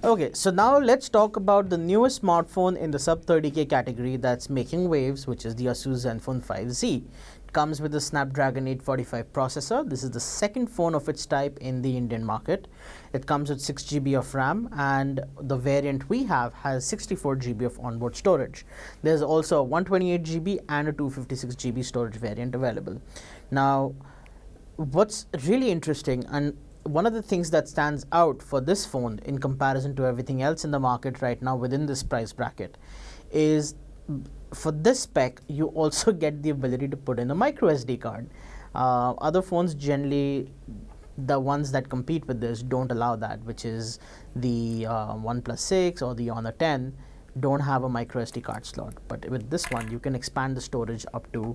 Okay, so now let's talk about the newest smartphone in the sub 30K category that's making waves, which is the Asus Zenfone 5Z. It comes with a Snapdragon 845 processor. This is the second phone of its type in the Indian market. It comes with 6GB of RAM, and the variant we have has 64GB of onboard storage. There's also a 128GB and a 256GB storage variant available. Now, what's really interesting, and one of the things that stands out for this phone in comparison to everything else in the market right now within this price bracket, is for this spec you also get the ability to put in a micro SD card. Other phones, generally the ones that compete with this, don't allow that, which is the OnePlus 6 or the Honor 10 don't have a micro SD card slot. But with this one you can expand the storage up to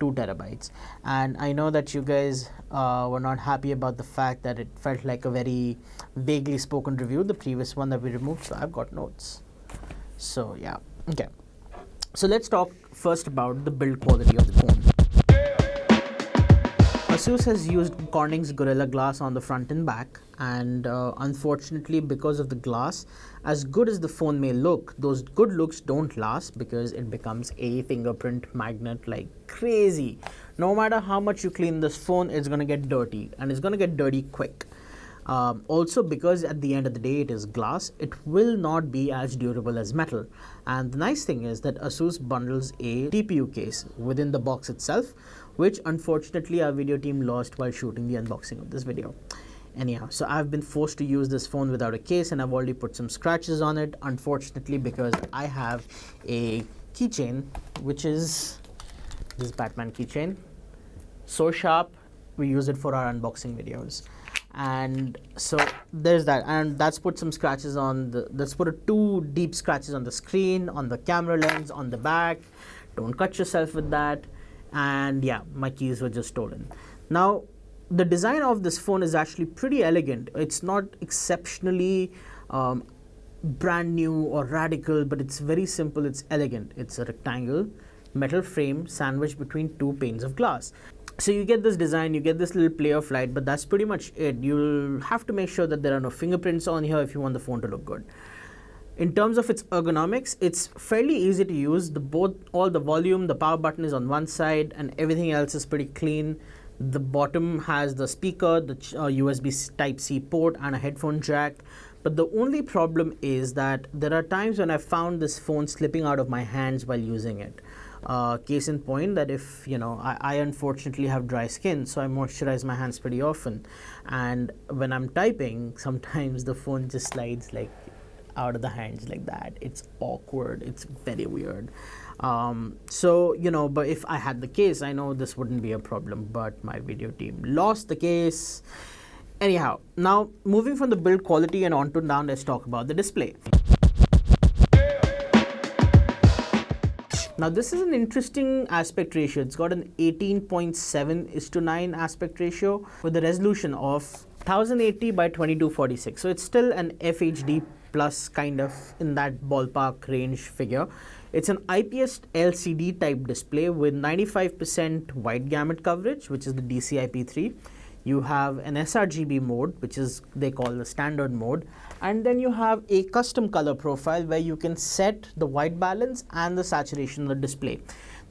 2 terabytes. And I know that you guys were not happy about the fact that it felt like a very vaguely spoken review, the previous one that we removed, so I've got notes. So yeah, okay. So let's talk first about the build quality of the phone. Asus has used Corning's Gorilla Glass on the front and back, and unfortunately, because of the glass, as good as the phone may look, those good looks don't last because it becomes a fingerprint magnet like crazy. No matter how much you clean this phone, it's going to get dirty, and it's going to get dirty quick. Also, because at the end of the day it is glass, it will not be as durable as metal. And the nice thing is that Asus bundles a TPU case within the box itself, which unfortunately our video team lost while shooting the unboxing of this video. Anyhow, so I've been forced to use this phone without a case, and I've already put some scratches on it, unfortunately, because I have a keychain, which is this Batman keychain. So sharp, we use it for our unboxing videos. And so there's that, and that's put some scratches on the, that's put 2 deep scratches on the screen, on the camera lens, on the back. Don't cut yourself with that. And yeah, my keys were just stolen. Now, the design of this phone is actually pretty elegant. It's not exceptionally brand new or radical, but it's very simple, it's elegant. It's a rectangle metal frame sandwiched between 2 panes of glass. So you get this design, you get this little play of light, but that's pretty much it. You'll have to make sure that there are no fingerprints on here if you want the phone to look good. In terms of its ergonomics, it's fairly easy to use. All the volume, the power button is on one side, and everything else is pretty clean. The bottom has the speaker, the USB Type-C port, and a headphone jack. But the only problem is that there are times when I found this phone slipping out of my hands while using it. Case in point, that if I unfortunately have dry skin, so I moisturize my hands pretty often, and when I'm typing, sometimes the phone just slides like out of the hands like that. It's awkward, it's very weird. So but if I had the case, I know this wouldn't be a problem, but my video team lost the case. Anyhow, now moving from the build quality and on to down, let's talk about the display. Now this is an interesting aspect ratio. It's got an 18.7:9 aspect ratio with a resolution of 1080 by 2246. So it's still an FHD plus, kind of in that ballpark range figure. It's an IPS LCD type display with 95% wide gamut coverage, which is the DCI-P3. You have an sRGB mode, which is they call the standard mode, and then you have a custom color profile where you can set the white balance and the saturation of the display.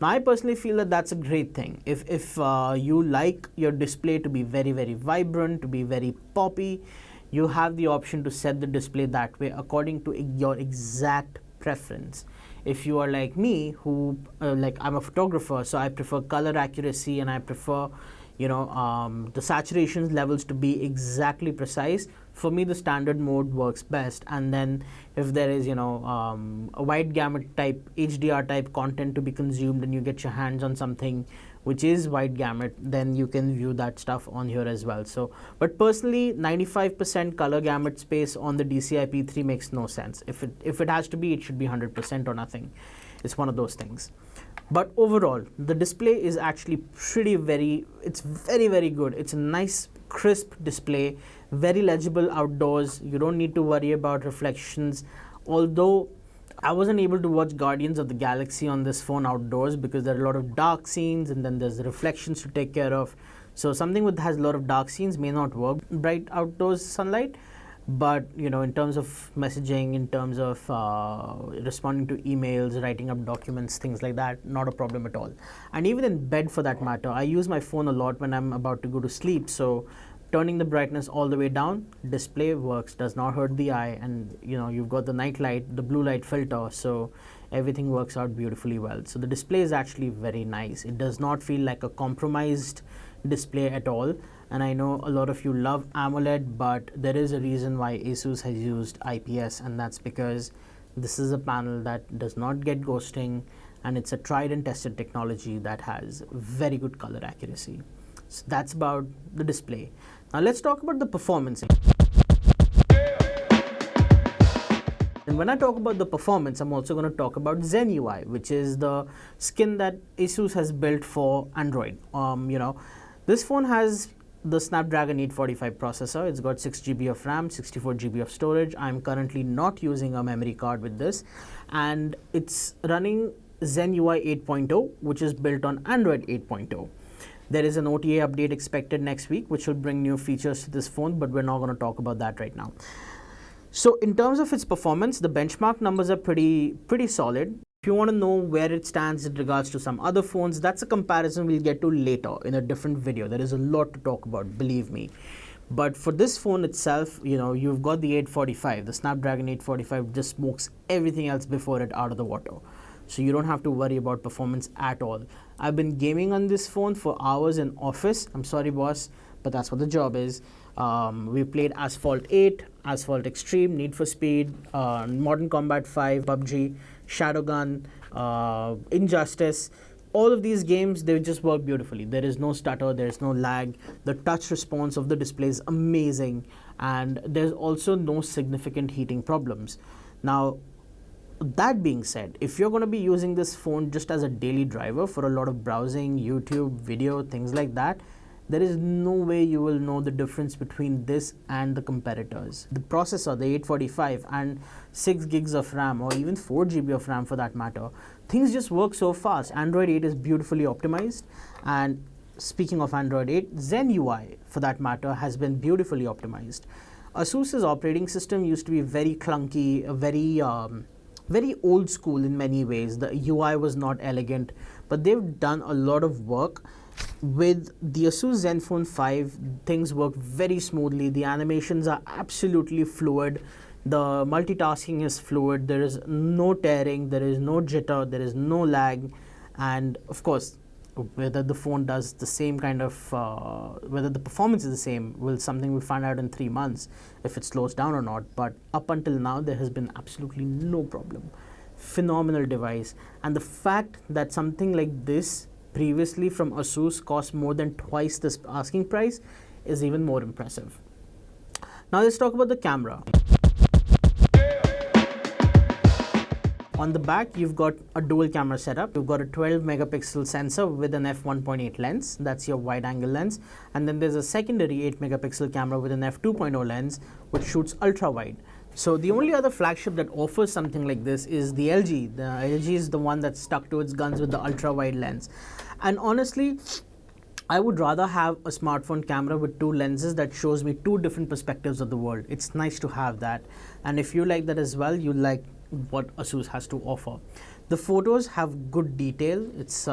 Now I personally feel that that's a great thing. If you like your display to be very, very vibrant, to be very poppy, you have the option to set the display that way according to your exact preference. If you are like me, who I'm a photographer, so I prefer color accuracy, and I prefer the saturation levels to be exactly precise. For me, the standard mode works best. And then if there is a wide gamut type HDR type content to be consumed, and you get your hands on something which is wide gamut, then you can view that stuff on here as well. So, but personally, 95% color gamut space on the DCI-P3 makes no sense. If it has to be, it should be 100% or nothing. It's one of those things. But overall, the display is actually it's very, very good. It's a nice, crisp display, very legible outdoors. You don't need to worry about reflections. Although I wasn't able to watch Guardians of the Galaxy on this phone outdoors because there are a lot of dark scenes, and then there's the reflections to take care of. So something that has a lot of dark scenes may not work bright outdoors sunlight. but in terms of messaging, in terms of responding to emails, writing up documents, things like that, not a problem at all. And even in bed for that matter, I use my phone a lot when I'm about to go to sleep, so turning the brightness all the way down, display works, does not hurt the eye, and you've got the night light, the blue light filter, so everything works out beautifully well. So the display is actually very nice. It does not feel like a compromised display at all. And I know a lot of you love AMOLED, but there is a reason why Asus has used IPS, and that's because this is a panel that does not get ghosting, and it's a tried and tested technology that has very good color accuracy. So that's about the display. Now let's talk about the performance. And when I talk about the performance, I'm also going to talk about Zen UI, which is the skin that Asus has built for Android. This phone has the Snapdragon 845 processor. It's got 6 GB of RAM, 64 GB of storage. I'm currently not using a memory card with this, and it's running Zen UI 8.0, which is built on Android 8.0. There is an OTA update expected next week, which will bring new features to this phone, but we're not going to talk about that right now. So in terms of its performance, the benchmark numbers are pretty solid. If you want to know where it stands in regards to some other phones, that's a comparison we'll get to later in a different video. There is a lot to talk about, believe me. But for this phone itself, you've got the 845, the Snapdragon 845 just smokes everything else before it out of the water. So you don't have to worry about performance at all. I've been gaming on this phone for hours in office. I'm sorry, boss, but that's what the job is. We played Asphalt 8, Asphalt Extreme, Need for Speed, Modern Combat 5, PUBG, Shadowgun, Injustice. All of these games, they just work beautifully. There is no stutter, there is no lag. The touch response of the display is amazing, and there's also no significant heating problems. Now, that being said, if you're going to be using this phone just as a daily driver for a lot of browsing, YouTube, video, things like that, there is no way you will know the difference between this and the competitors. The processor, the 845 and 6 gigs of RAM, or even 4 GB of RAM for that matter, things just work so fast. Android 8 is beautifully optimized, and speaking of Android 8, Zen UI for that matter has been beautifully optimized. Asus's operating system used to be very clunky, very old school in many ways. The UI was not elegant, but they've done a lot of work. With the Asus Zenfone 5, things work very smoothly. The animations are absolutely fluid. The multitasking is fluid. There is no tearing, there is no jitter, there is no lag. And of course, whether the phone does the same kind of, whether the performance is the same, something we'll find out in 3 months if it slows down or not. But up until now, there has been absolutely no problem. Phenomenal device. And the fact that something like this previously from Asus cost more than twice this asking price is even more impressive. Now let's talk about the camera. On the back, you've got a dual camera setup. You've got a 12 megapixel sensor with an f1.8 lens. That's your wide angle lens. And then there's a secondary 8 megapixel camera with an f2.0 lens, which shoots ultra wide. So the only other flagship that offers something like this is the LG. The LG is the one that's stuck to its guns with the ultra wide lens. And honestly, I would rather have a smartphone camera with 2 lenses that shows me 2 different perspectives of the world. It's nice to have that. And if you like that as well, you like what Asus has to offer. The photos have good detail. It's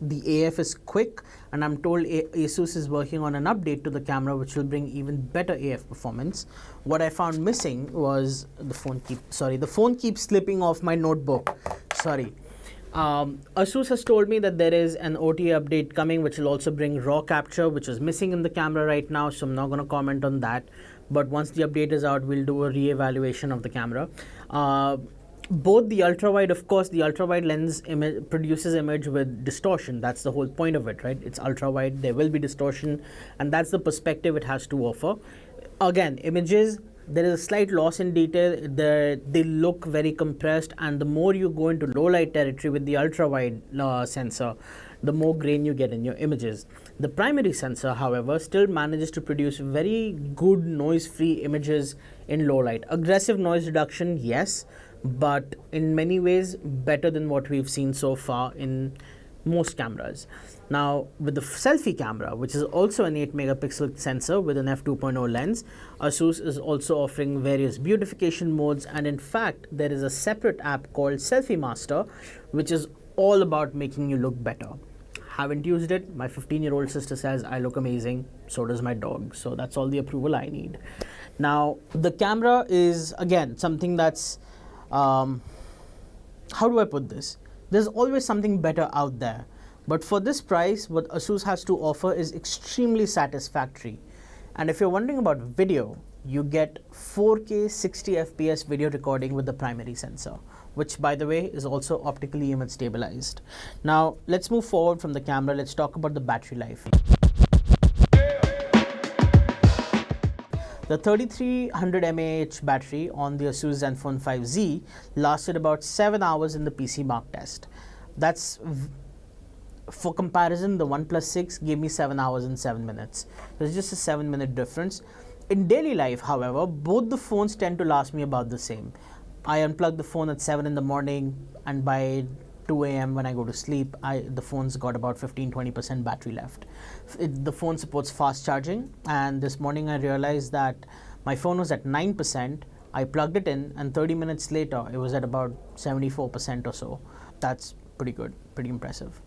the AF is quick, and I'm told Asus is working on an update to the camera which will bring even better AF performance. What I found missing was the phone keeps slipping off my notebook. Sorry. Asus has told me that there is an OTA update coming which will also bring RAW capture, which is missing in the camera right now, so I'm not going to comment on that. But once the update is out, we'll do a re-evaluation of the camera. Both the ultra-wide, of course, the ultra-wide lens produces image with distortion. That's the whole point of it, right? It's ultra-wide, there will be distortion, and that's the perspective it has to offer. Again, images, there is a slight loss in detail. They look very compressed, and the more you go into low light territory with the ultra-wide sensor, the more grain you get in your images. The primary sensor, however, still manages to produce very good noise-free images in low light. Aggressive noise reduction, yes, but in many ways better than what we've seen so far in most cameras. Now, with the selfie camera, which is also an 8 megapixel sensor with an f2.0 lens, Asus is also offering various beautification modes, and in fact, there is a separate app called Selfie Master, which is all about making you look better. Haven't used it. My 15-year-old sister says I look amazing. So does my dog. So that's all the approval I need. Now, the camera is, again, something that's, how do I put this? There's always something better out there. But for this price, what Asus has to offer is extremely satisfactory. And if you're wondering about video, you get 4K 60 FPS video recording with the primary sensor, which, by the way, is also optically image stabilized. Now, let's move forward from the camera. Let's talk about the battery life. The 3300 mAh battery on the Asus Zenfone 5Z lasted about 7 hours in the PC Mark test. That's, for comparison, the OnePlus 6 gave me 7 hours and 7 minutes. There's just a 7-minute difference. In daily life, however, both the phones tend to last me about the same. I unplug the phone at 7 in the morning, and by 2 a.m. when I go to sleep, the phone's got about 15-20% battery left. The phone supports fast charging, and this morning I realized that my phone was at 9%. I plugged it in, and 30 minutes later, it was at about 74% or so. That's pretty good, pretty impressive.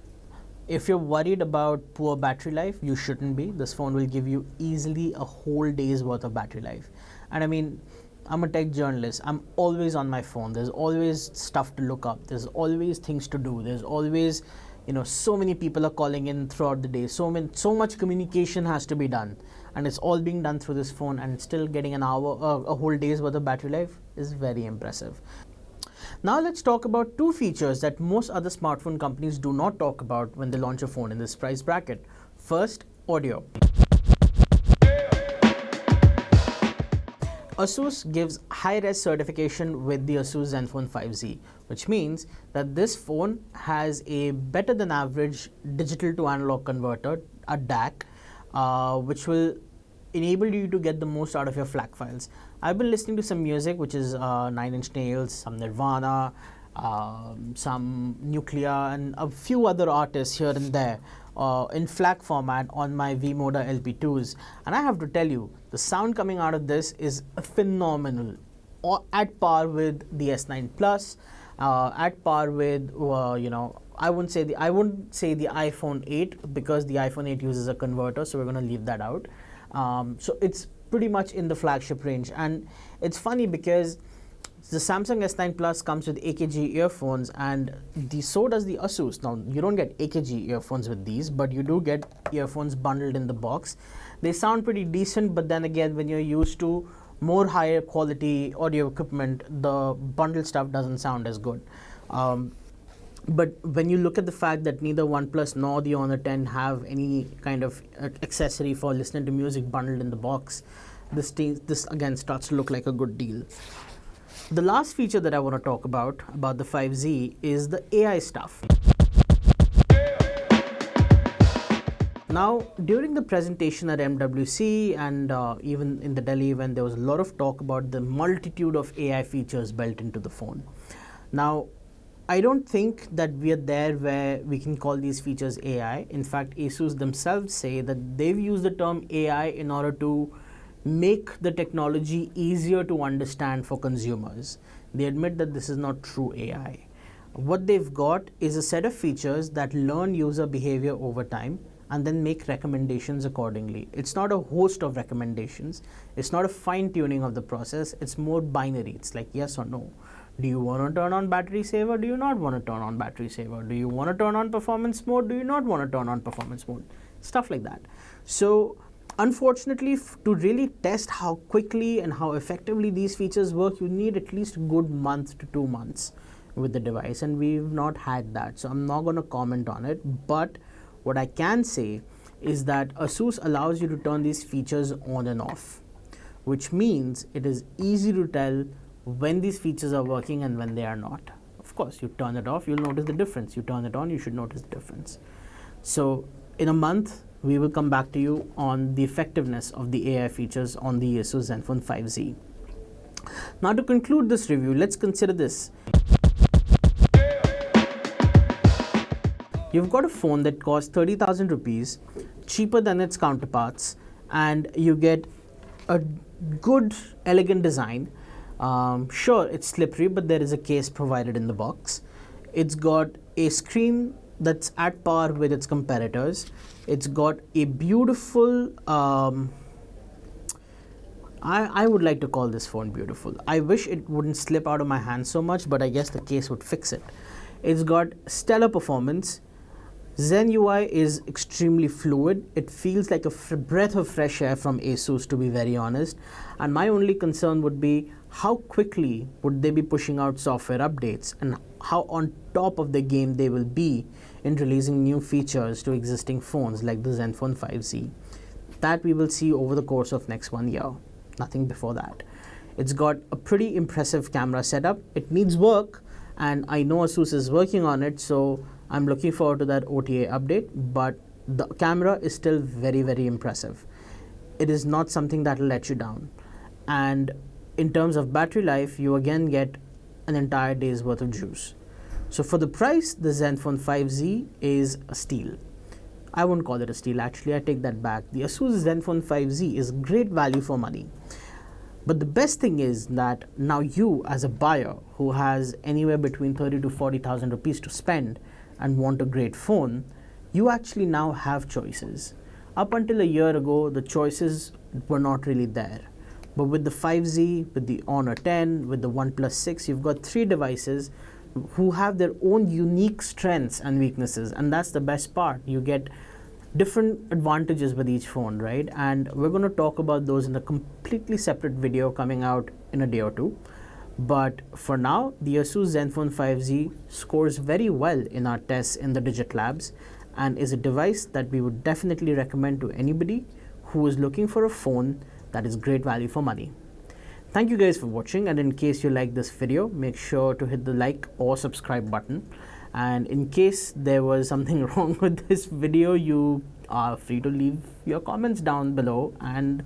If you're worried about poor battery life, you shouldn't be. This phone will give you easily a whole day's worth of battery life. And I mean, I'm a tech journalist. I'm always on my phone. There's always stuff to look up. There's always things to do. There's always, so many people are calling in throughout the day. So much communication has to be done. And it's all being done through this phone, and still getting a whole day's worth of battery life is very impressive. Now let's talk about two features that most other smartphone companies do not talk about when they launch a phone in this price bracket. First, audio. Asus gives high-res certification with the Asus Zenfone 5Z, which means that this phone has a better than average digital to analog converter, a DAC, which will enable you to get the most out of your FLAC files. I've been listening to some music, which is Nine Inch Nails, some Nirvana, some Nuclear, and a few other artists here and there in FLAC format on my V-Moda LP2s. And I have to tell you, the sound coming out of this is phenomenal, at par with the S9 Plus, at par with, I wouldn't say the iPhone 8, because the iPhone 8 uses a converter, so we're going to leave that out. So it's pretty much in the flagship range. And it's funny because the Samsung S9 Plus comes with AKG earphones, and so does the Asus. Now, you don't get AKG earphones with these, but you do get earphones bundled in the box. They sound pretty decent, but then again, when you're used to more higher quality audio equipment, the bundled stuff doesn't sound as good. But when you look at the fact that neither OnePlus nor the Honor 10 have any kind of accessory for listening to music bundled in the box, this again starts to look like a good deal. The last feature that I want to talk about the 5Z, is the AI stuff. Now, during the presentation at MWC and even in the Delhi event, there was a lot of talk about the multitude of AI features built into the phone. Now, I don't think that we are there where we can call these features AI. In fact, Asus themselves say that they've used the term AI in order to make the technology easier to understand for consumers. They admit that this is not true AI. What they've got is a set of features that learn user behavior over time and then make recommendations accordingly. It's not a host of recommendations. It's not a fine-tuning of the process. It's more binary. It's like yes or no. Do you want to turn on battery saver? Do you not want to turn on battery saver? Do you want to turn on performance mode? Do you not want to turn on performance mode? Stuff like that. So unfortunately, to really test how quickly and how effectively these features work, you need at least a good month to 2 months with the device, and we've not had that. So I'm not going to comment on it, but what I can say is that Asus allows you to turn these features on and off, which means it is easy to tell when these features are working and when they are not. Of course, you turn it off, you'll notice the difference. You turn it on, you should notice the difference. So in a month, we will come back to you on the effectiveness of the AI features on the Asus Zenfone 5Z. Now to conclude this review, let's consider this. You've got a phone that costs 30,000 rupees, cheaper than its counterparts, and you get a good, elegant design. Sure, it's slippery, but there is a case provided in the box. It's got a screen that's at par with its competitors. It's got a beautiful, I would like to call this phone beautiful. I wish it wouldn't slip out of my hand so much, but I guess the case would fix it. It's got stellar performance. Zen UI is extremely fluid. It feels like a breath of fresh air from Asus, to be very honest. And my only concern would be how quickly would they be pushing out software updates and how on top of the game they will be in releasing new features to existing phones like the Zenfone 5Z. That we will see over the course of next 1 year. Nothing before that. It's got a pretty impressive camera setup. It needs work, and I know Asus is working on it, so I'm looking forward to that OTA update, but the camera is still very, very impressive. It is not something that will let you down. And in terms of battery life, you again get an entire day's worth of juice. So for the price, the Zenfone 5Z is a steal. I won't call it a steal, actually, I take that back. The Asus Zenfone 5Z is great value for money. But the best thing is that now you, as a buyer who has anywhere between 30 to 40,000 rupees to spend and want a great phone, you actually now have choices. Up until a year ago, the choices were not really there. But with the 5Z, with the Honor 10, with the OnePlus 6, you've got 3 devices who have their own unique strengths and weaknesses, and that's the best part. You get different advantages with each phone, right? And we're going to talk about those in a completely separate video coming out in a day or two. But for now, the Asus Zenfone 5Z scores very well in our tests in the Digit Labs and is a device that we would definitely recommend to anybody who is looking for a phone that is great value for money. Thank you guys for watching, and in case you like this video, make sure to hit the like or subscribe button. And in case there was something wrong with this video, you are free to leave your comments down below, and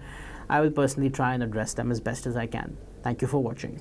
I will personally try and address them as best as I can. Thank you for watching.